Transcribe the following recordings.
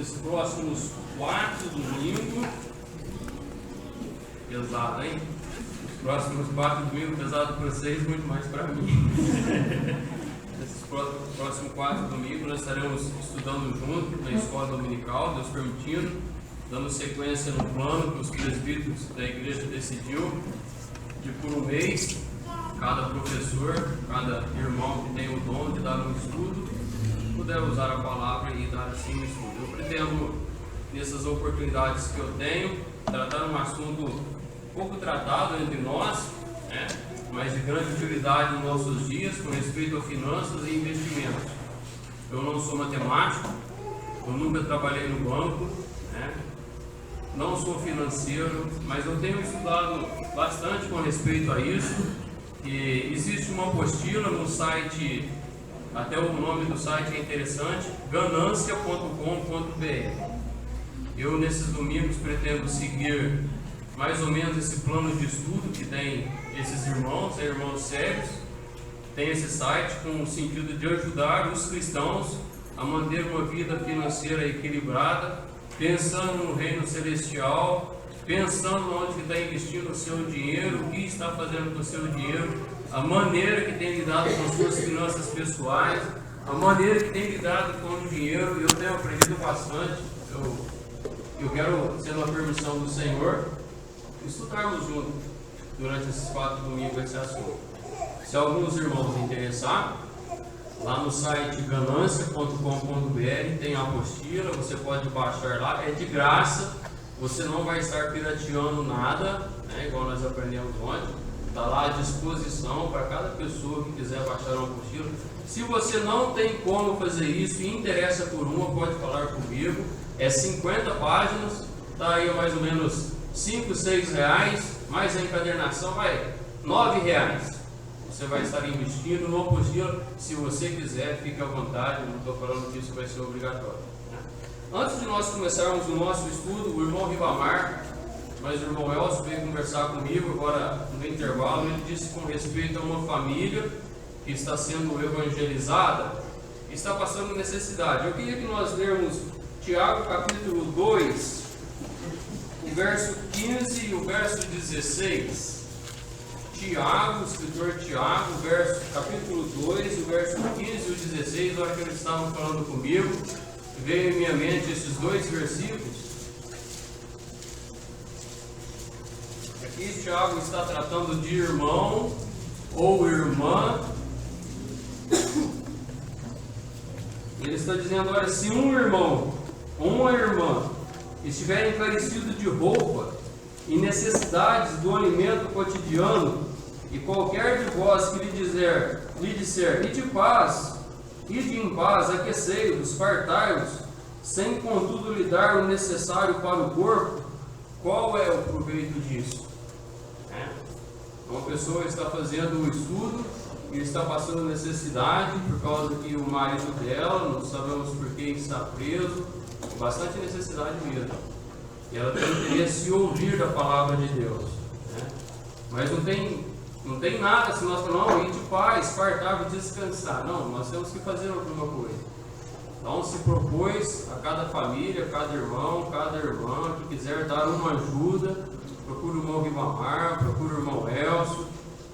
esses próximos 4 domingos. Pesado, hein? Os próximos 4 domingos, pesado para vocês, muito mais para mim. Nesses próximos 4 domingos, nós estaremos estudando junto na escola dominical, Deus permitindo, dando sequência no plano que os presbíteros da igreja decidiu, de por um mês, cada professor, cada irmão que tem o dom de dar um estudo, puder usar a palavra e dar assim um estudo. Eu pretendo, nessas oportunidades que eu tenho, tratar um assunto pouco tratado entre nós, né, mas de grande utilidade nos nossos dias, com respeito a finanças e investimentos. Eu não sou matemático, eu nunca trabalhei no banco, né, não sou financeiro, mas eu tenho estudado bastante com respeito a isso. E existe uma apostila no site, até o nome do site é interessante, ganancia.com.br. Eu nesses domingos pretendo seguir mais ou menos esse plano de estudo que tem esses irmãos sérios, tem esse site com o sentido de ajudar os cristãos a manter uma vida financeira equilibrada, pensando no reino celestial, pensando onde está investindo o seu dinheiro, o que está fazendo com o seu dinheiro, a maneira que tem lidado com as suas finanças pessoais, a maneira que tem lidado com o dinheiro. Eu tenho aprendido bastante. Eu quero, sendo a permissão do Senhor, estudarmos juntos durante esses 4 domingos esse assunto. Se alguns irmãos interessar, lá no site ganancia.com.br tem a apostila, você pode baixar lá, é de graça. Você não vai estar pirateando nada, né, igual nós aprendemos ontem. Está lá à disposição para cada pessoa que quiser baixar uma apostila. Se você não tem como fazer isso e interessa por uma, pode falar comigo. É 50 páginas, está aí mais ou menos 5, 6 reais, mais a encadernação vai R$9. Você vai estar investindo numa apostila. Se você quiser, fique à vontade, não estou falando que isso vai ser obrigatório. Antes de nós começarmos o nosso estudo, o irmão Ribamar, mas o irmão Elcio veio conversar comigo agora no intervalo. Ele disse com respeito a uma família que está sendo evangelizada, que está passando necessidade. Eu queria que nós lermos Tiago capítulo 2, o verso 15 e o verso 16. Tiago, o escritor Tiago, capítulo 2, o verso 15 e o 16, na hora que eles estavam falando comigo, veio em minha mente esses 2 versículos. Aqui Tiago está tratando de irmão ou irmã. Ele está dizendo: olha, se um irmão ou uma irmã estiverem carecidos de roupa e necessidades do alimento cotidiano, e qualquer de vós que lhe disser, ide em paz, aquecei-vos, fartai-vos, sem contudo lhe dar o necessário para o corpo, qual é o proveito disso? Uma pessoa está fazendo um estudo e está passando necessidade por causa que o marido dela, não sabemos por que está preso, bastante necessidade mesmo. E ela tem interesse em ouvir da palavra de Deus, né? Mas não tem nada se nós falamos, ide em paz, fartar, descansar. Não, nós temos que fazer alguma coisa. Então se propôs a cada família, cada irmão, cada irmã que quiser dar uma ajuda, procure o irmão Ribamar, procure o irmão Elcio,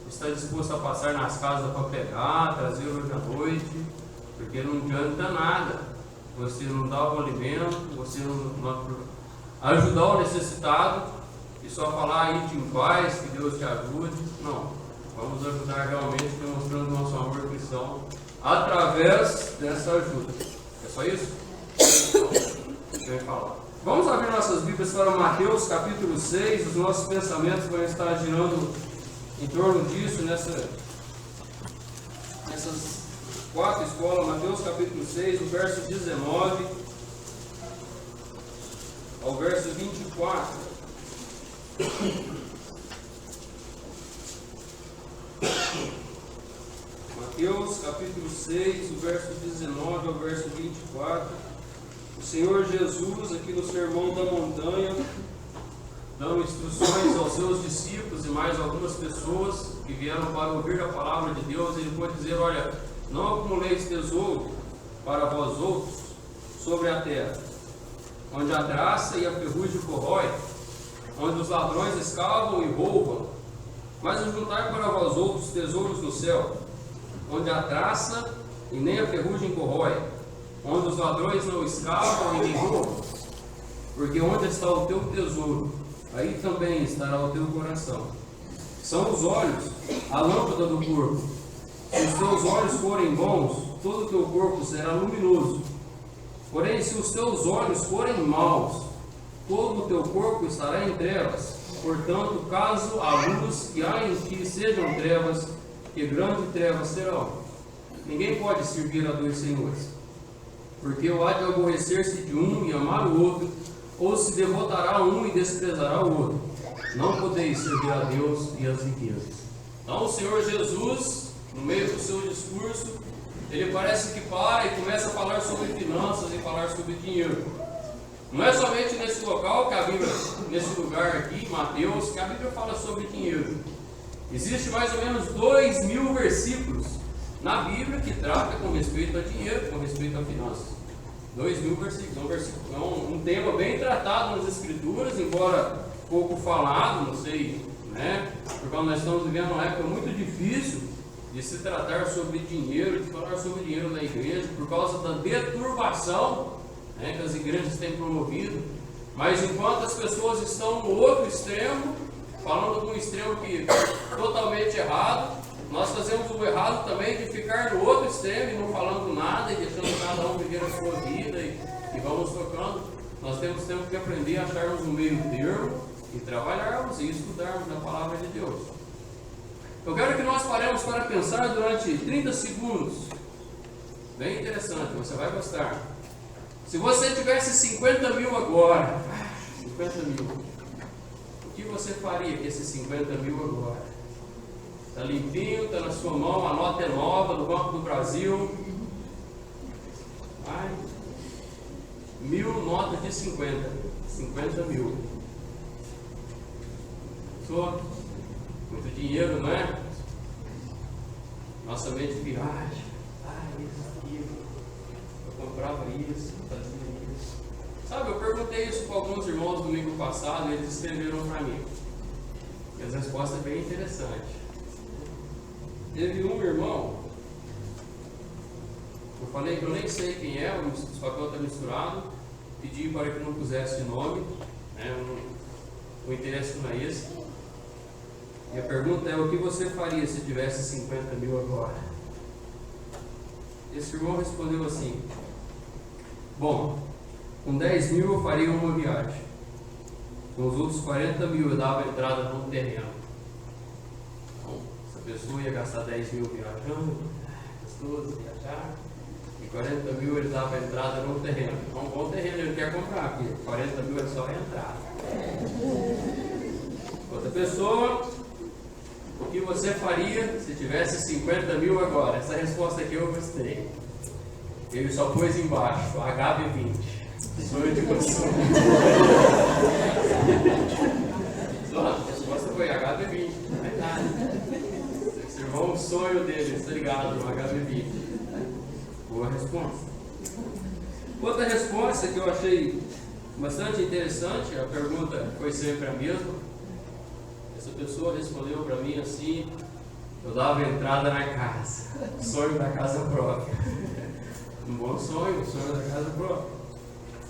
está disposto a passar nas casas para pegar, trazer hoje à noite, porque não adianta nada você não dar o alimento, você não ajudar o necessitado e só falar ide em paz, que Deus te ajude. Não, vamos ajudar realmente demonstrando nosso amor cristão através dessa ajuda. É só isso? Deixa eu falar. Vamos abrir nossas Bíblias para Mateus capítulo 6. Os nossos pensamentos vão estar girando em torno disso nessas 4 escolas. Mateus capítulo 6, o verso 19 ao verso 24. Mateus capítulo 6, o verso 19 ao verso 24. O Senhor Jesus, aqui no Sermão da Montanha, dando instruções aos seus discípulos e mais algumas pessoas que vieram para ouvir a palavra de Deus, ele pode dizer: olha, não acumuleis tesouro para vós outros sobre a terra, onde a traça e a ferrugem corrói, onde os ladrões escavam e roubam. Mas juntai para vós outros tesouros no céu, onde a traça e nem a ferrugem corrói, onde os ladrões não escavam e nem roubam. Porque onde está o teu tesouro, aí também estará o teu coração. São os olhos a lâmpada do corpo. Se os teus olhos forem bons, todo o teu corpo será luminoso. Porém, se os teus olhos forem maus, todo o teu corpo estará em trevas. Portanto, caso a luz que há em ti sejam trevas, que grandes trevas serão. Ninguém pode servir a dois senhores, porque ou há de aborrecer-se de um e amar o outro, ou se devotará a um e desprezará o outro. Não podeis servir a Deus e as riquezas. Então o Senhor Jesus, no meio do seu discurso, ele parece que para e começa a falar sobre finanças e falar sobre dinheiro. Não é somente nesse local que a Bíblia, nesse lugar aqui, Mateus, que a Bíblia fala sobre dinheiro. Existe mais ou menos 2000 versículos na Bíblia que trata com respeito a dinheiro, com respeito a finanças. 2000 versículos. É um tema bem tratado nas Escrituras, embora pouco falado, não sei, né? Porque nós estamos vivendo uma época muito difícil de se tratar sobre dinheiro, de falar sobre dinheiro na igreja, por causa da deturbação, né, que as igrejas têm promovido. Mas enquanto as pessoas estão no outro extremo, falando de um extremo que é totalmente errado, nós fazemos o errado também de ficar no outro extremo e não falando nada e deixando cada um viver a sua vida e vamos tocando. Nós temos que aprender a acharmos um meio termo e trabalharmos e estudarmos a palavra de Deus. Eu quero que nós paremos para pensar durante 30 segundos. Bem interessante, você vai gostar. Se você tivesse 50 mil agora, 50 mil, o que você faria com esses 50 mil agora? Está limpinho, está na sua mão, a nota é nova do Banco do Brasil. 1000 notas de 50 mil. Muito dinheiro, não é? Nossa mente viaja. Isso, aquilo. Eu comprava isso, fazia isso. Sabe, eu perguntei isso para alguns irmãos domingo passado e eles escreveram para mim. E as respostas é bem interessantes. Teve um irmão, eu falei que eu nem sei quem é, os papéis estão misturados, pedi para que não pusesse nome, né, o interesse não é esse. E a pergunta é: o que você faria se tivesse 50 mil agora? Esse irmão respondeu assim: bom, com 10 mil eu faria uma viagem, com os outros 40 mil eu dava entrada num terreno. Então, essa pessoa ia gastar 10 mil viajando, gostoso viajar, e 40 mil ele dava entrada num terreno. Um bom terreno ele quer comprar, porque 40 mil é só a entrada. Outra pessoa: o que você faria se tivesse 50 mil agora? Essa resposta aqui eu gostei. Ele só pôs embaixo, HB20. Sonho de consumo. A resposta foi HB20. Não é nada. Esse irmão, o sonho dele, está ligado no HB20. Boa resposta. Outra resposta que eu achei bastante interessante, a pergunta foi sempre a mesma. Essa pessoa respondeu para mim assim: eu dava entrada na casa, sonho da casa própria. Um bom sonho, o sonho da casa própria.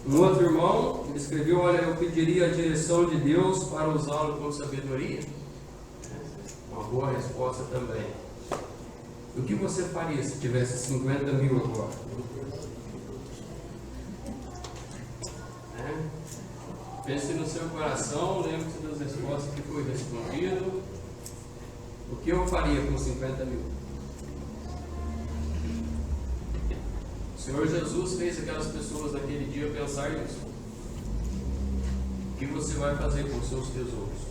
Um outro irmão, ele escreveu: olha, eu pediria a direção de Deus para usá-lo com sabedoria. Uma boa resposta também. O que você faria se tivesse 50 mil agora? Pense no seu coração, lembre-se das respostas que foi respondido. O que eu faria com 50 mil? O Senhor Jesus fez aquelas pessoas naquele dia pensar nisso. O que você vai fazer com os seus tesouros?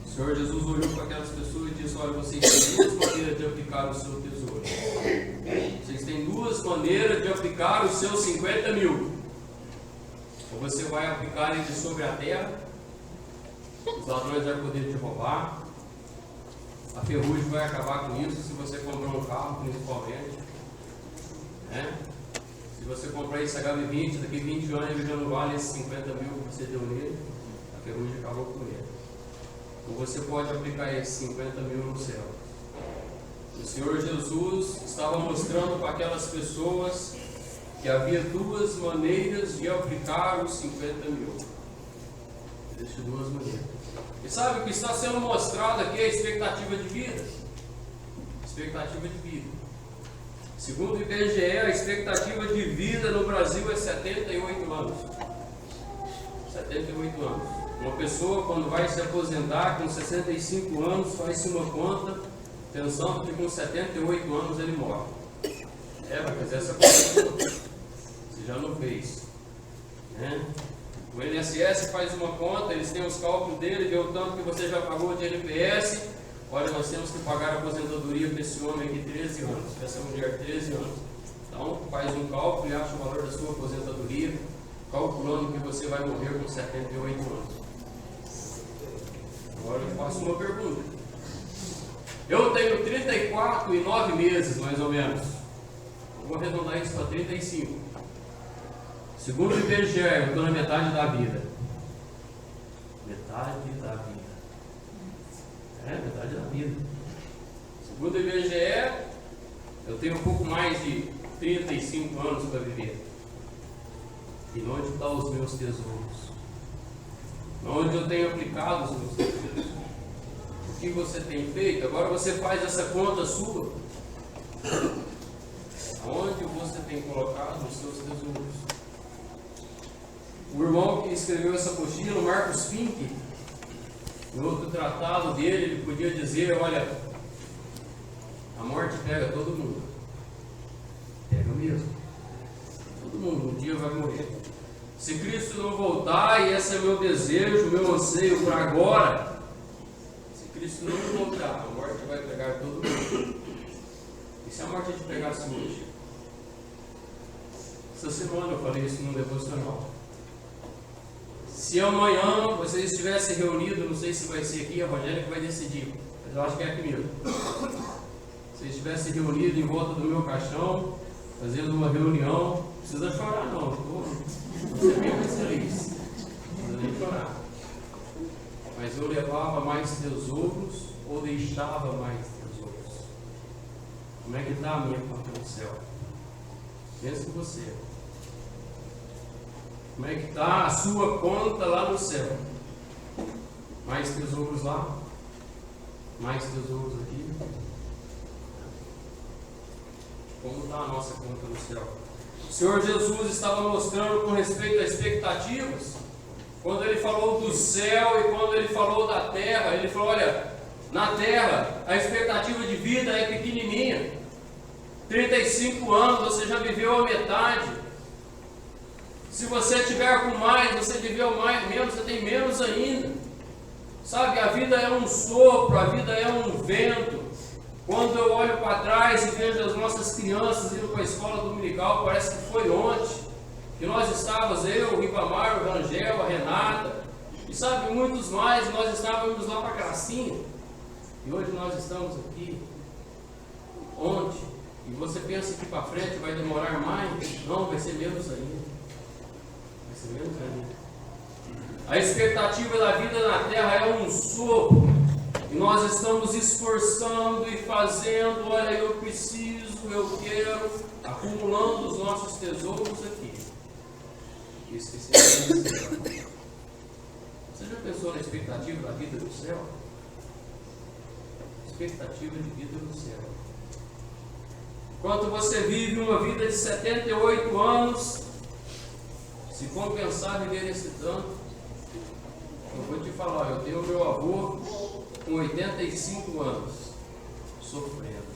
O Senhor Jesus olhou para aquelas pessoas e disse: olha, vocês têm duas maneiras de aplicar o seu tesouro. Vocês têm duas maneiras de aplicar os seus 50 mil. Ou você vai aplicar ele sobre a terra, os ladrões vão poder te roubar, a ferrugem vai acabar com isso se você comprar um carro, principalmente, né? Se você comprar esse HB20, daqui 20 anos ele já não vale esses 50 mil que você deu nele, a ferrugem acabou com ele. Ou você pode aplicar esses 50 mil no céu. O Senhor Jesus estava mostrando para aquelas pessoas que havia duas maneiras de aplicar os 50 mil. Existem duas maneiras. E sabe o que está sendo mostrado aqui? A expectativa de vida. Expectativa de vida. Segundo o IBGE, a expectativa de vida no Brasil é 78 anos. 78 anos. Uma pessoa, quando vai se aposentar com 65 anos, faz-se uma conta, pensando que com 78 anos ele morre. Vai fazer essa conta. Você já não fez. Né? O INSS faz uma conta, eles têm os cálculos dele, vê o tanto que você já pagou de NPS. Olha, nós temos que pagar a aposentadoria para esse homem aqui 13 anos, para essa mulher 13 anos. Então, faz um cálculo e acha o valor da sua aposentadoria, calculando que você vai morrer com 78 anos. Agora eu faço uma pergunta. Eu tenho 34 e 9 meses, mais ou menos. Eu vou arredondar isso para 35. Segundo o IBGE, eu estou na metade da vida. Metade da vida. Metade da vida. Segundo o IBGE, eu tenho um pouco mais de 35 anos para viver. E onde estão os meus tesouros? Onde eu tenho aplicado os meus tesouros? O que você tem feito? Agora você faz essa conta sua. Onde você tem colocado os seus tesouros? O irmão que escreveu essa apostila, Marcos Fink, no outro tratado dele, ele podia dizer: olha, a morte pega todo mundo. Pega mesmo. Todo mundo um dia vai morrer. Se Cristo não voltar, e esse é meu desejo, meu anseio para agora, se Cristo não voltar, a morte vai pegar todo mundo. E se a morte te pegasse hoje? Essa semana eu falei isso num devocional. Se amanhã vocês estivessem reunidos, não sei se vai ser aqui, a Rogéria que vai decidir, mas eu acho que é aqui mesmo. Se vocês estivessem reunidos em volta do meu caixão, fazendo uma reunião, não precisa chorar não, você é bem mais feliz, não precisa nem chorar. Mas eu levava mais tesouros ou deixava mais tesouros? Como é que está a minha conta no céu? Pensa em você. Como é que está a sua conta lá no céu? Mais tesouros lá? Mais tesouros aqui? Como está a nossa conta no céu? O Senhor Jesus estava mostrando com respeito a expectativas. Quando Ele falou do céu e quando Ele falou da terra, Ele falou: olha, na terra a expectativa de vida é pequenininha. 35 anos, você já viveu a metade. Se você tiver com mais, você viveu mais, menos, você tem menos ainda. Sabe, a vida é um sopro, a vida é um vento. Quando eu olho para trás e vejo as nossas crianças indo para a escola dominical, parece que foi ontem, que nós estávamos, eu, o Ribamar, o Rangel, a Renata, e sabe, muitos mais, nós estávamos lá para a Gracinha, e hoje nós estamos aqui, ontem, e você pensa que para frente vai demorar mais? Não, vai ser menos ainda. A expectativa da vida na terra é um sopro, e nós estamos esforçando e fazendo, olha, eu preciso, eu quero, acumulando os nossos tesouros aqui. E esquecendo do céu. Você já pensou na expectativa da vida do céu? Expectativa de vida no céu. Enquanto você vive uma vida de 78 anos, se compensar viver esse tanto, eu vou te falar, eu tenho meu avô com 85 anos, sofrendo.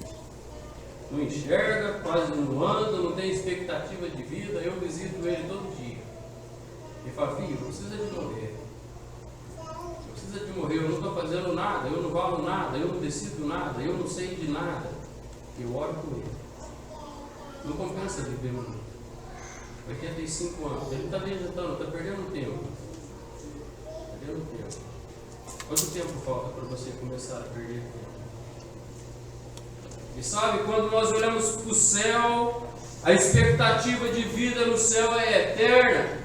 Não enxerga, quase não anda, não tem expectativa de vida. Eu visito ele todo dia. E falo: filho, não precisa de morrer. Não precisa de morrer, eu não estou fazendo nada, eu não valo nada, eu não decido nada, eu não sei de nada. Eu oro com ele. Não compensa viver muito. 85 anos, ele está vegetando, está perdendo tempo. Perdendo tempo. Quanto tempo falta para você começar a perder tempo? E sabe, quando nós olhamos para o céu, A expectativa de vida no céu é eterna.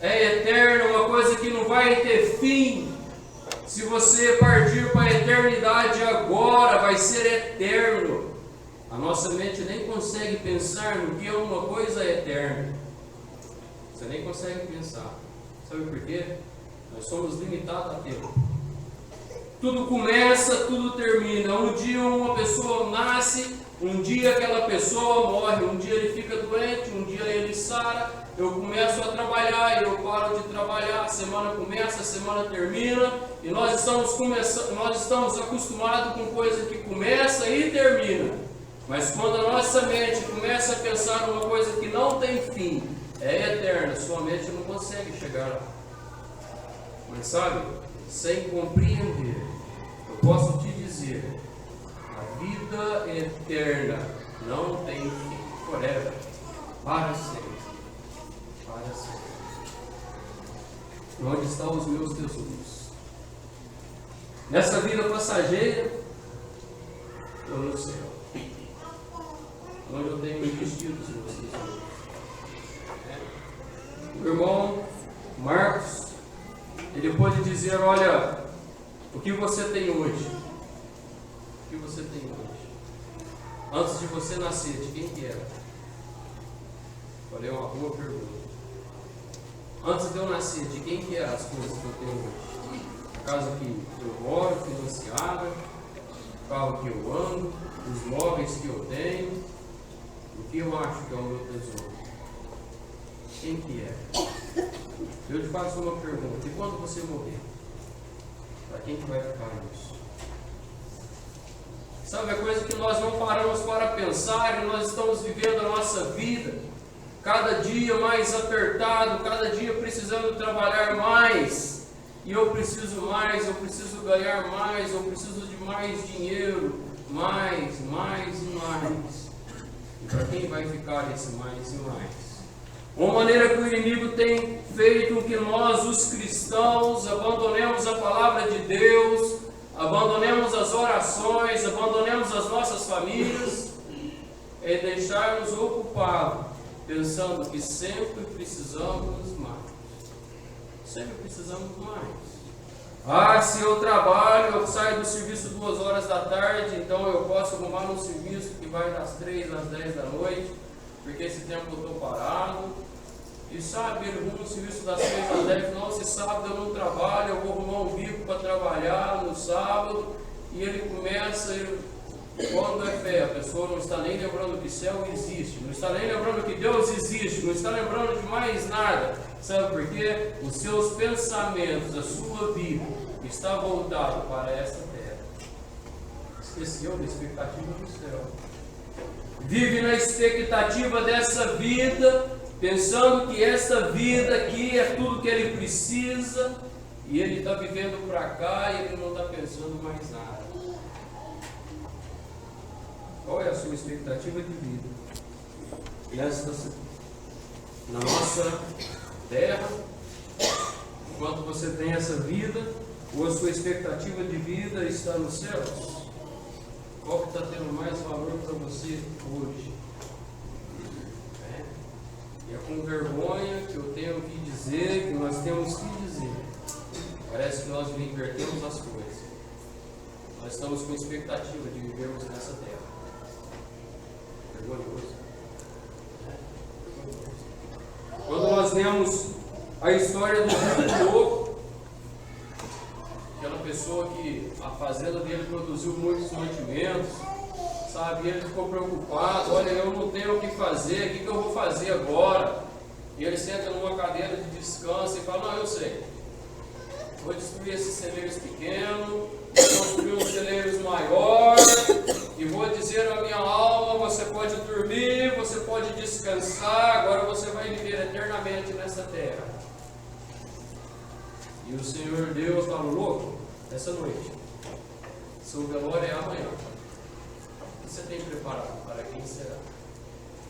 É eterna, uma coisa que não vai ter fim. Se você partir para a eternidade agora, vai ser eterno. A nossa mente nem consegue pensar no que é uma coisa eterna. Você nem consegue pensar. Sabe por quê? Nós somos limitados a tempo. Tudo começa, tudo termina. Um dia uma pessoa nasce, um dia aquela pessoa morre, um dia ele fica doente, um dia ele sara. Eu começo a trabalhar, eu paro de trabalhar, a semana começa, a semana termina, e nós estamos acostumados com coisa que começa e termina. Mas quando a nossa mente começa a pensar numa coisa que não tem fim, é eterna, sua mente não consegue chegar lá. Mas sabe, sem compreender, eu posso te dizer, a vida eterna não tem fim, forever, para sempre. Para sempre. Onde estão os meus tesouros? Nessa vida passageira ou no céu? Onde eu tenho investido os meus tesouros? O irmão Marcos, ele pode dizer, olha, o que você tem hoje? O que você tem hoje? Antes de você nascer, de quem que era? Olha, é uma boa pergunta. Antes de eu nascer, de quem que eram as coisas que eu tenho hoje? A casa que eu moro, financiada, o carro que eu ando, os móveis que eu tenho, o que eu acho que é o meu tesouro? Quem que é? Eu te faço uma pergunta, e quando você morrer? Para quem que vai ficar isso? Sabe, a coisa que nós não paramos para pensar, e nós estamos vivendo a nossa vida, cada dia mais apertado, cada dia precisando trabalhar mais, e eu preciso mais, eu preciso ganhar mais, eu preciso de mais dinheiro, mais e mais. E para quem vai ficar esse mais e mais? Uma maneira que o inimigo tem feito com que nós, os cristãos, abandonemos a palavra de Deus, abandonemos as orações, abandonemos as nossas famílias, é deixar-nos ocupados, pensando que sempre precisamos mais. Sempre precisamos mais. Se eu trabalho, eu saio do serviço 2 horas da tarde, então eu posso arrumar um serviço que vai das 3 às 10 da noite, porque esse tempo eu estou parado. E sabe, ele arruma um serviço das 3 às 10, não, se sábado eu não trabalho, eu vou arrumar um bico para trabalhar no sábado, e ele começa, quando é fé, a pessoa não está nem lembrando que céu existe, não está nem lembrando que Deus existe, não está lembrando de mais nada. Sabe por quê? Os seus pensamentos, a sua vida está voltado para essa terra. Esqueceu da expectativa do céu. Vive na expectativa dessa vida, pensando que essa vida aqui é tudo que ele precisa, e ele está vivendo para cá e ele não está pensando mais nada. Qual é a sua expectativa de vida? Na nossa terra, enquanto você tem essa vida, ou a sua expectativa de vida está nos céus? Qual que está tendo mais valor para você hoje? E é com vergonha que eu tenho que dizer, que nós temos que dizer. Parece que nós invertemos as coisas. Nós estamos com expectativa de vivermos nessa terra. Vergonhoso. Quando nós lemos a história do rico louco, aquela pessoa que a fazenda dele produziu muitos mantimentos, sabe, ele ficou preocupado, olha, eu não tenho o que fazer, o que eu vou fazer agora? E ele senta numa cadeira de descanso e fala, não, eu sei, vou destruir esses celeiros pequenos, vou construir uns celeiros maiores, e vou dizer à minha alma, você pode dormir, você pode descansar, agora você vai viver eternamente nessa terra. E o Senhor Deus falou, louco, essa noite, seu velório é amanhã. O que você tem preparado? Para quem será?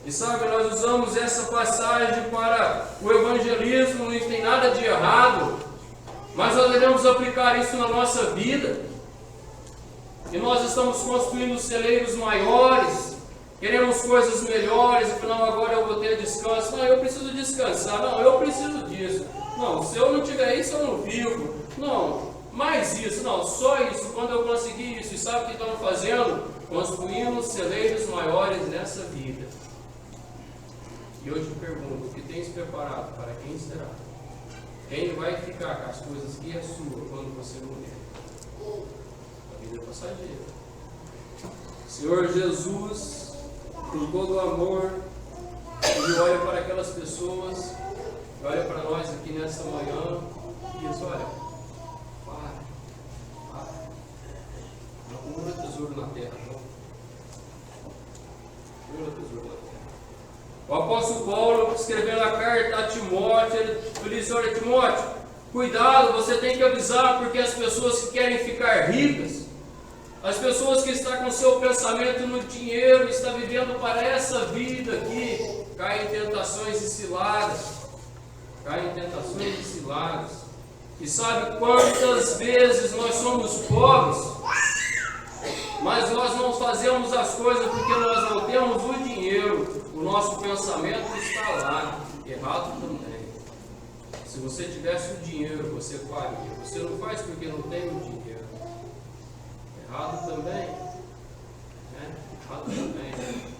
E sabe, nós usamos essa passagem para o evangelismo, não tem nada de errado, mas nós devemos aplicar isso na nossa vida. E nós estamos construindo celeiros maiores, Queremos coisas melhores, e não, agora eu vou ter descanso. Não, eu preciso descansar. Não, eu preciso disso. Não, se eu não tiver isso, eu não vivo. Não, mais isso. Não, só isso. Quando eu conseguir isso, e sabe o que estamos fazendo? Construímos celeiros maiores nessa vida. E eu te pergunto, o que tens preparado para quem será? Quem vai ficar com as coisas que é sua quando você morrer? A vida é passageira. Senhor Jesus, com todo o amor, Ele olha para aquelas pessoas, olha para nós aqui nessa manhã e diz: olha, para. Não acumula tesouro na terra, não. Acumula tesouro na terra. O apóstolo Paulo, escrevendo a carta a Timóteo, ele diz: olha, Timóteo, cuidado, você tem que avisar, porque as pessoas que querem ficar ricas, as pessoas que estão com seu pensamento no dinheiro, estão vivendo para essa vida aqui, caem em tentações e ciladas. E sabe quantas vezes nós somos pobres, mas nós não fazemos as coisas porque nós não temos o dinheiro. O nosso pensamento está lá, errado também. Se você tivesse o dinheiro, você faria. Você não faz porque não tem o dinheiro. Errado também. Errado também.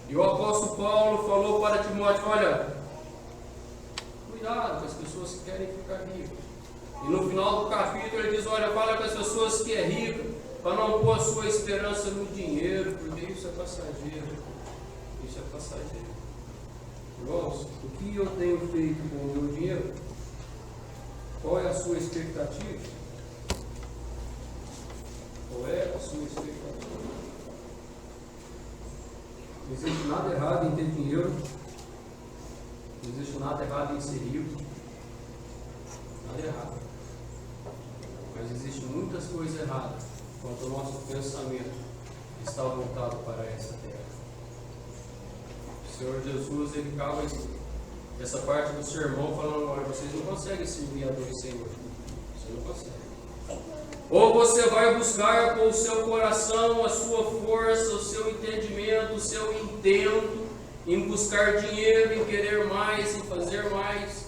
E o apóstolo Paulo falou para Timóteo: olha, cuidado com as pessoas que querem ficar ricas. E no final do capítulo ele diz: olha, fala com as pessoas que é rica, para não pôr a sua esperança no dinheiro, porque isso é passageiro. Isso é passageiro. Irmãos, o que eu tenho feito com o meu dinheiro? Qual é a sua expectativa? Qual é a sua expectativa? Não existe nada errado em ter dinheiro. Não existe nada errado em ser rico. Nada errado. Mas existem muitas coisas erradas quando o nosso pensamento está voltado para essa terra. O Senhor Jesus, ele acaba essa parte do sermão falando: olha, vocês não conseguem servir a dois senhores. Você não consegue. Ou você vai buscar com o seu coração, a sua força, o seu entendimento, o seu intento em buscar dinheiro, em querer mais, em fazer mais.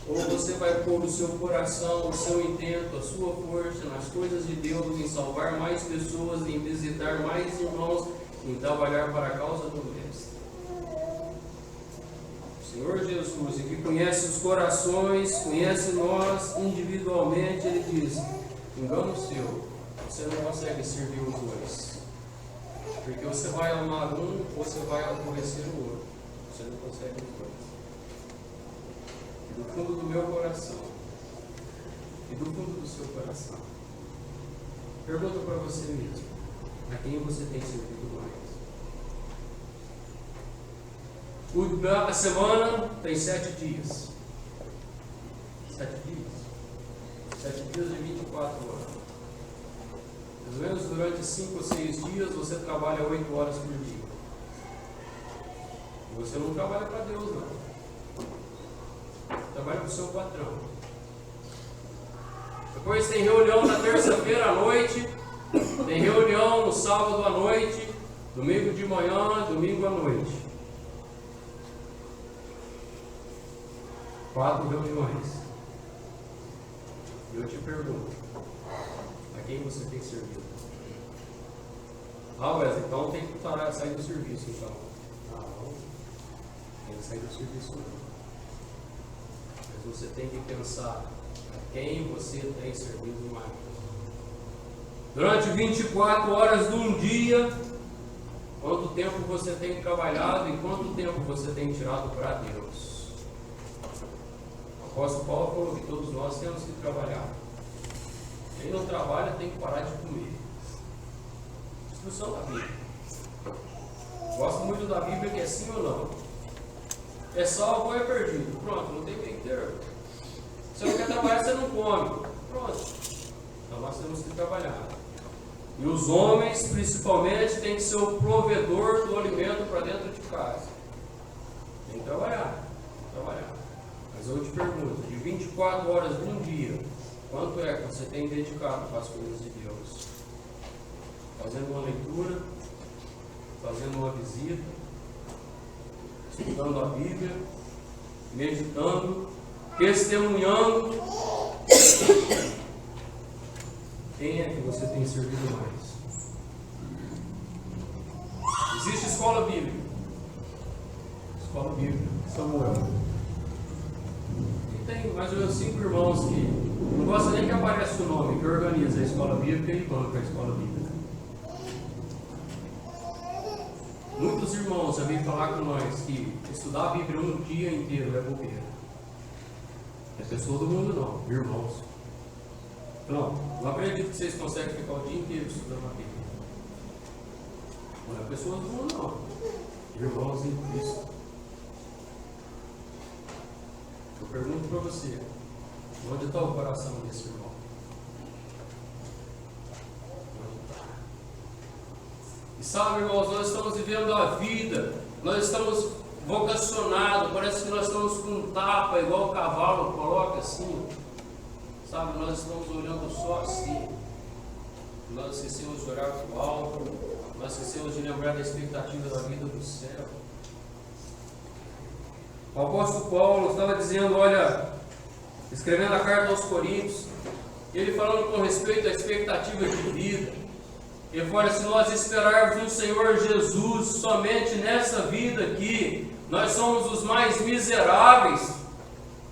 Ou você vai pôr o seu coração, o seu intento, a sua força nas coisas de Deus, em salvar mais pessoas, em visitar mais irmãos, em trabalhar para a causa do Mestre. O Senhor Jesus, que conhece os corações, conhece nós individualmente, Ele diz: engano seu, você não consegue servir os dois. Porque você vai amar um, ou você vai aborrecer o outro. Você não consegue os dois. Do fundo do meu coração e do fundo do seu coração, pergunta para você mesmo: a quem você tem servido mais? A semana tem 7 dias. 7 dias? 7 dias de 24 horas. Pelo menos durante 5 ou 6 dias você trabalha 8 horas por dia. E você não trabalha para Deus, não. Trabalha com o seu patrão. Depois tem reunião na terça-feira à noite, tem reunião no sábado à noite, domingo de manhã, domingo à noite. 4 reuniões. E eu te pergunto: a quem você tem servido? Ah, Wesley, então tem que sair do serviço, então. Não, tem que sair do serviço não. Você tem que pensar a quem você tem servido mais. Durante 24 horas de um dia, quanto tempo você tem trabalhado e quanto tempo você tem tirado para Deus? O apóstolo Paulo falou que todos nós temos que trabalhar. Quem não trabalha tem que parar de comer. Instrução da Bíblia. Gosto muito da Bíblia, que é sim ou não. É salvo ou é perdido? Pronto, não tem meio termo. Se você não quer trabalhar, você não come. Pronto. Então nós temos que trabalhar. E os homens, principalmente, têm que ser o provedor do alimento para dentro de casa. Tem que trabalhar. Mas eu te pergunto: de 24 horas de um dia, quanto é que você tem dedicado para as coisas de Deus? Fazendo uma leitura, fazendo uma visita, estudando a Bíblia, meditando, testemunhando. Quem é que você tem servido mais? Existe escola bíblica. Escola bíblica, Samuel. E tem mais ou menos 5 irmãos que não gostam nem que apareça o nome, que organiza a escola bíblica e banca a escola bíblica. Muitos irmãos já vêm falar com nós que estudar a Bíblia um dia inteiro é bobeira. É pessoa do mundo não, irmãos. Não acredito que vocês conseguem ficar o dia inteiro estudando a Bíblia. Não é pessoa do mundo não. Irmãos em Cristo. Eu pergunto para você, onde está o coração desse irmão? E sabe, irmãos, nós estamos vivendo a vida, nós estamos vocacionados, parece que nós estamos com um tapa, igual o cavalo coloca assim, sabe, nós estamos olhando só assim, nós esquecemos de olhar para o alto, nós esquecemos de lembrar da expectativa da vida do céu. O apóstolo Paulo estava dizendo, olha, escrevendo a carta aos Coríntios, ele falando com respeito à expectativa de vida. Ele fala, se nós esperarmos no Senhor Jesus somente nessa vida aqui, nós somos os mais miseráveis.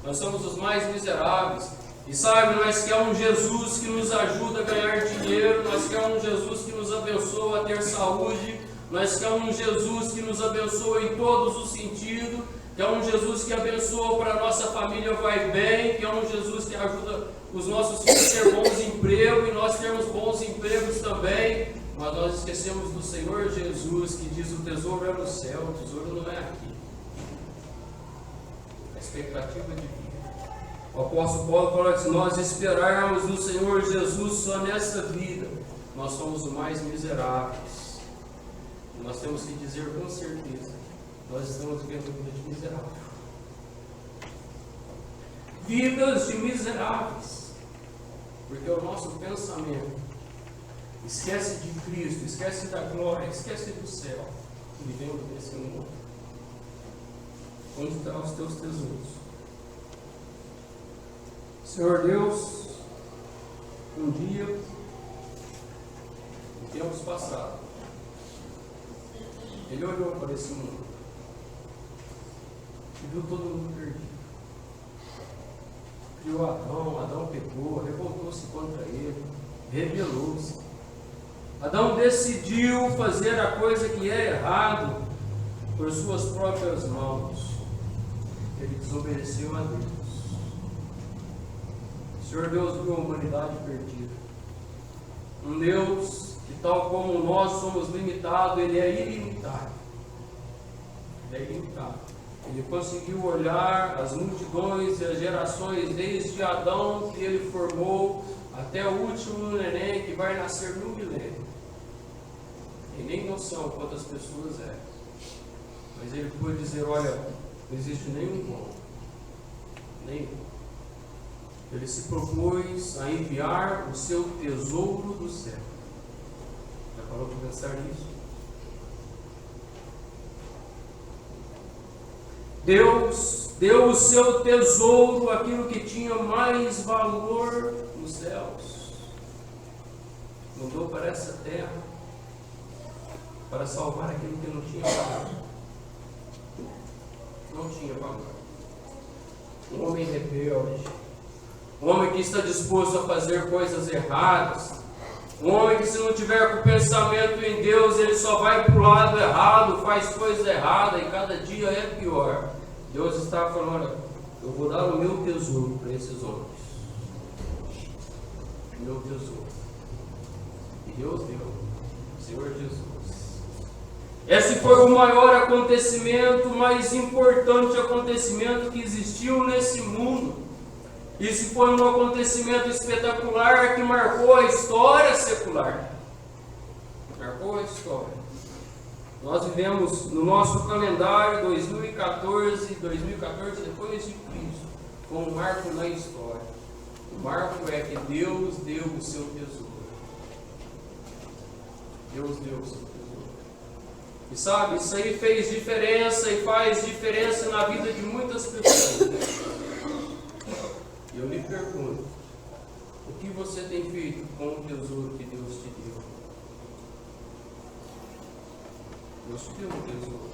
Nós somos os mais miseráveis. E sabe, nós queremos um Jesus que nos ajuda a ganhar dinheiro, nós queremos um Jesus que nos abençoa a ter saúde, nós queremos um Jesus que nos abençoa em todos os sentidos, queremos um Jesus que abençoa para a nossa família vai bem, queremos um Jesus que ajuda os nossos filhos a ter bons empregos, e nós temos bons empregos também, mas nós esquecemos do Senhor Jesus, que diz o tesouro é no céu, o tesouro não é aqui. A expectativa de vida. O apóstolo Paulo fala que se nós esperarmos no Senhor Jesus só nessa vida, nós somos os mais miseráveis. E nós temos que dizer com certeza, nós estamos vivendo vida de miserável. Vidas de miseráveis. Porque o nosso pensamento esquece de Cristo, esquece da glória, esquece do céu, vivendo nesse mundo. Onde estão os teus tesouros? Senhor Deus, um dia, em tempos passados, Ele olhou para esse mundo e viu todo mundo perdido. Criou Adão pecou, revoltou-se contra ele, rebelou-se. Adão decidiu fazer a coisa que é errado por suas próprias mãos. Ele desobedeceu a Deus. Senhor Deus viu a humanidade perdida. Um Deus que, tal como nós somos limitados, Ele é ilimitado. Ele é ilimitado. Ele conseguiu olhar as multidões e as gerações, desde Adão que Ele formou, até o último neném que vai nascer no milênio. Tem nem noção quantas pessoas é. Mas Ele pôde dizer, olha, não existe nenhum bom. Nenhum. Ele se propôs a enviar o seu tesouro do céu. Já parou para pensar nisso? Deus deu o seu tesouro, aquilo que tinha mais valor nos céus. Mandou para essa terra para salvar aquilo que não tinha valor. Não tinha valor. Um homem rebelde. Um homem que está disposto a fazer coisas erradas. Um homem que, se não tiver com o pensamento em Deus, ele só vai para o lado errado, faz coisa errada e cada dia é pior. Deus está falando, olha, eu vou dar o meu tesouro para esses homens. O meu tesouro. E Deus deu. O Senhor Jesus. Esse foi o maior acontecimento, o mais importante acontecimento que existiu nesse mundo. Isso foi um acontecimento espetacular que marcou a história secular. Marcou a história. Nós vivemos no nosso calendário 2014 depois de Cristo, com um marco na história. O marco é que Deus deu o seu tesouro. Deus deu o seu tesouro. E sabe, isso aí fez diferença e faz diferença na vida de muitas pessoas. E eu lhe pergunto, o que você tem feito com o tesouro que Deus te deu? Deus te deu um tesouro.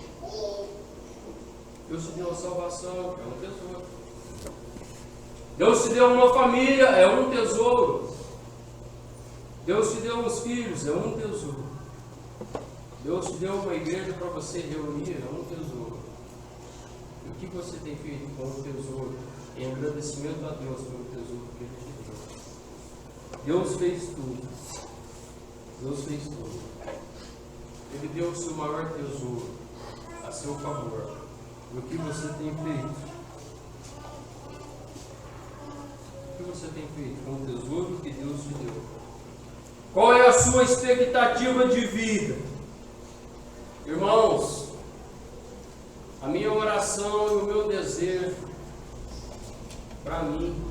Deus te deu a salvação, é um tesouro. Deus te deu uma família, é um tesouro. Deus te deu uns filhos, é um tesouro. Deus te deu uma igreja para você reunir, é um tesouro. E o que você tem feito com o tesouro? Em agradecimento a Deus pelo tesouro que Ele te deu. Deus fez tudo. Deus fez tudo. Ele deu o seu maior tesouro a seu favor. E o que você tem feito? O que você tem feito com o tesouro que Deus te deu? Qual é a sua expectativa de vida? Irmãos, a minha oração e o meu desejo para mim,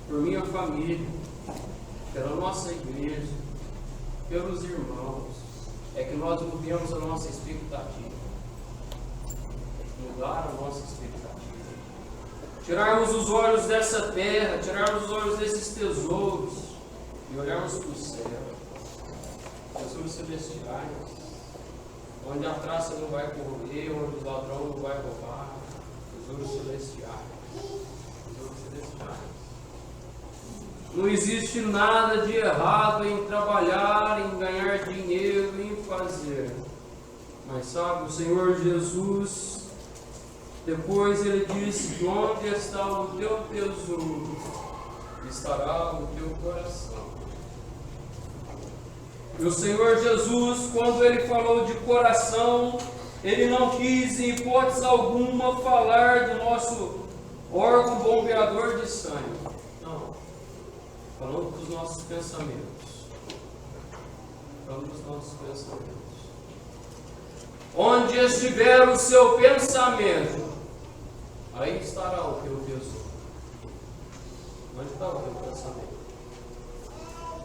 por minha família, pela nossa igreja, pelos irmãos, é que nós mudemos a nossa expectativa. Mudar a nossa expectativa. Tirarmos os olhos dessa terra, tirarmos os olhos desses tesouros e olharmos para o céu. Tesouros celestiais, onde a traça não vai correr, onde o ladrão não vai roubar. Tesouros celestiais. Tesouros celestiais. Não existe nada de errado em trabalhar, em ganhar dinheiro, em fazer. Mas sabe, o Senhor Jesus, depois Ele disse: onde está o teu tesouro, estará o teu coração. E o Senhor Jesus, quando Ele falou de coração, Ele não quis, em hipótese alguma, falar do nosso órgão bombeador de sangue. Não. Falando dos nossos pensamentos. Falando dos nossos pensamentos. Onde estiver o seu pensamento, aí estará o teu tesouro. Onde está o teu pensamento?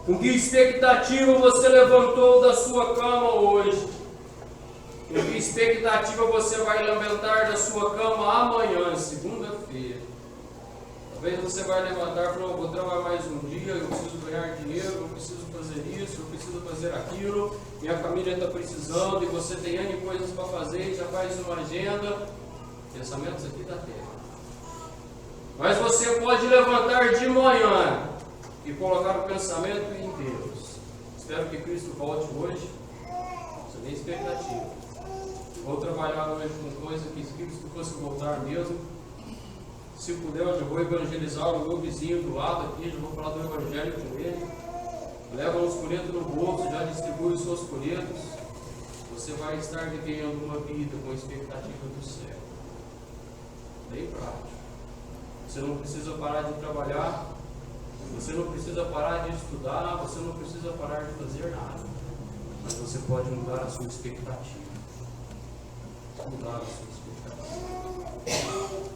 Com que expectativa você levantou da sua cama hoje? Com que expectativa você vai levantar da sua cama amanhã, segunda-feira? Talvez você vai levantar e falar: vou trabalhar mais um dia, eu preciso ganhar dinheiro, eu preciso fazer isso, eu preciso fazer aquilo, minha família está precisando, e você tem N coisas para fazer e já faz uma agenda. Pensamentos aqui da terra. Mas você pode levantar de manhã e colocar o pensamento em Deus. Espero que Cristo volte hoje. Você tem expectativa. Vou trabalhar hoje com coisa que se Cristo fosse voltar mesmo. Se puder, eu já vou evangelizar o meu vizinho do lado aqui, já vou falar do evangelho com ele. Leva uns folhetos no bolso, já distribui os seus folhetos. Você vai estar vivendo uma vida com a expectativa do céu. Bem prático. Você não precisa parar de trabalhar, você não precisa parar de estudar, você não precisa parar de fazer nada. Mas você pode mudar a sua expectativa. Mudar a sua expectativa.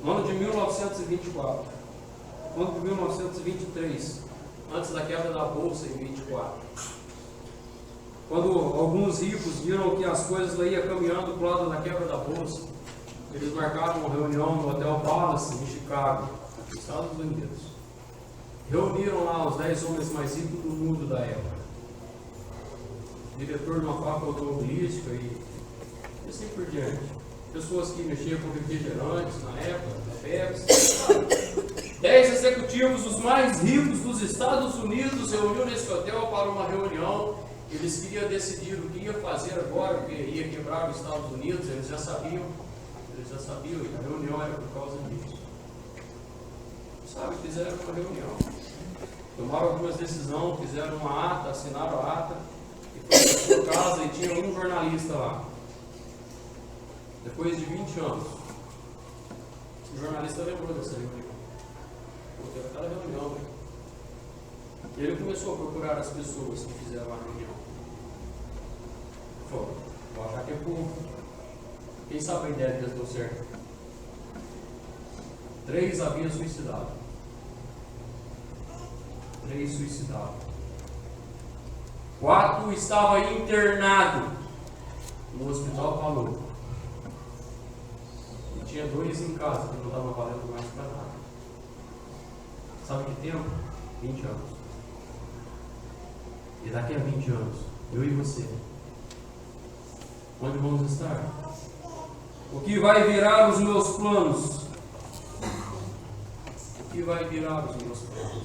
No ano de 1924, no ano de 1923, antes da quebra da Bolsa em 24, quando alguns ricos viram que as coisas lá iam caminhando para o lado da quebra da Bolsa, eles marcaram uma reunião no Hotel Palace, em Chicago, nos Estados Unidos. Reuniram lá os 10 homens mais ricos do mundo da época. Diretor de uma fábrica automobilística e assim por diante. Pessoas que mexiam com refrigerantes na época, da Pepsi. 10 executivos, os mais ricos dos Estados Unidos, reuniram nesse hotel para uma reunião. Eles queriam decidir o que ia fazer agora, porque ia quebrar os Estados Unidos, eles já sabiam, e a reunião era por causa disso. Sabe, fizeram uma reunião. Tomaram algumas decisões, fizeram uma ata, assinaram a ata, e foram para casa e tinha um jornalista lá. Depois de 20 anos, o jornalista lembrou dessa reunião. Porque era aquela reunião, né? E ele começou a procurar as pessoas que fizeram a reunião. Falou: vou achar que é povo. Quem sabe a ideia deles deu certo? 3 haviam suicidado. 3 suicidados. 4 estava internado. no hospital falou. E tinha 2 em casa que não estavam valendo mais para nada. Sabe que tempo? 20 anos. E daqui a 20 anos, eu e você, onde vamos estar? O que vai virar os meus planos? O que vai virar os meus planos?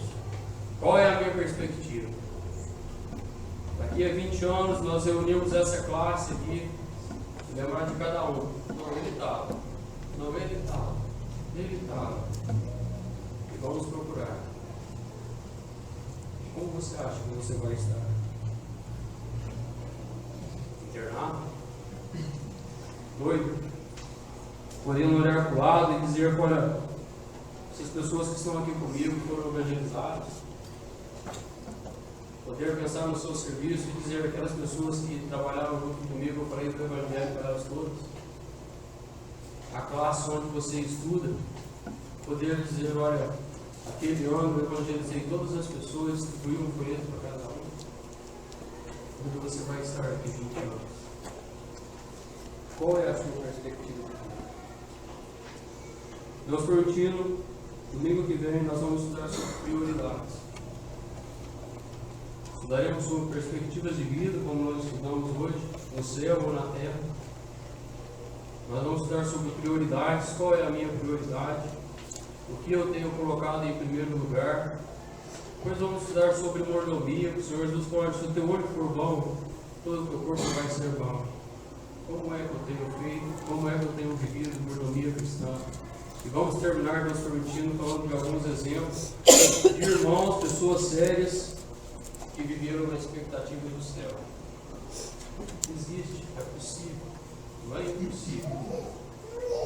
Qual é a minha perspectiva? Daqui a 20 anos nós reunimos essa classe aqui, lembrar de cada um. Não, ele estava. Não, ele estava. Ele estava. E vamos procurar. Como você acha que você vai estar? Internado? Doido? Podendo olhar para o lado e dizer, olha, essas pessoas que estão aqui comigo foram evangelizadas. Poder pensar no seu serviço e dizer aquelas pessoas que trabalhavam junto comigo, eu falei do Evangelho para elas todas. A classe onde você estuda, poder dizer, olha, aquele ano eu evangelizei todas as pessoas, distribuí um folheto para cada um. Onde você vai estar daqui 20 anos? Qual é a sua perspectiva? Deus permitindo, domingo que vem nós vamos estudar sobre prioridades. Estudaremos sobre perspectivas de vida, como nós estudamos hoje, no céu ou na terra. Nós vamos estudar sobre prioridades, qual é a minha prioridade, o que eu tenho colocado em primeiro lugar. Depois vamos estudar sobre mordomia, o Senhor Jesus fala, se o teu olho for bom, todo o teu corpo vai ser bom. Como é que eu tenho feito, como é que eu tenho vivido mordomia cristã? E vamos terminar, Deus permitindo, falando de alguns exemplos de irmãos, pessoas sérias, que viveram na expectativa do céu. Existe, é possível, não é impossível.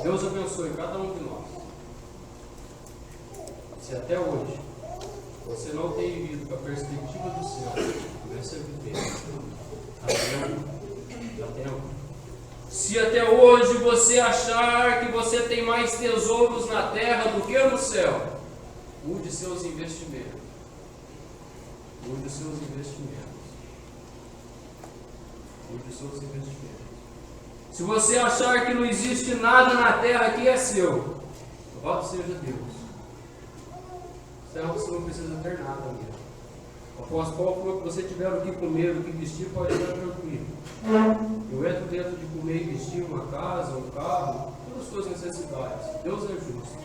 Deus abençoe cada um de nós. Se até hoje você não tem vivido com a perspectiva do céu, comece a viver. Dá tempo. Se até hoje você achar que você tem mais tesouros na terra do que no céu, mude seus investimentos. Mude seus investimentos. Mude seus investimentos. Se você achar que não existe nada na terra que é seu, louvado seja Deus. Então você não precisa ter nada mesmo. O apóstolo Paulo falou que você tiver o que comer, o que vestir, pode estar tranquilo. Eu entro dentro de comer e vestir uma casa, um carro, todas as suas necessidades. Deus é justo.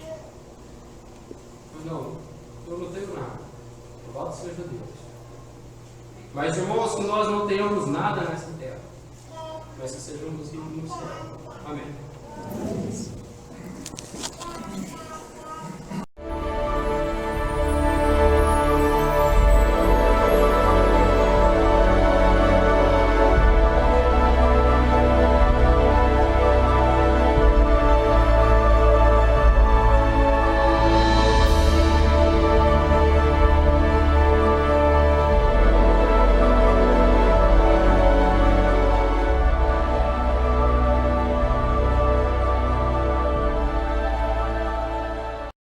Mas não, eu não tenho nada. Louvado seja Deus. Mas, irmãos, que nós não tenhamos nada nessa terra, mas que sejamos ricos no céu. Amém.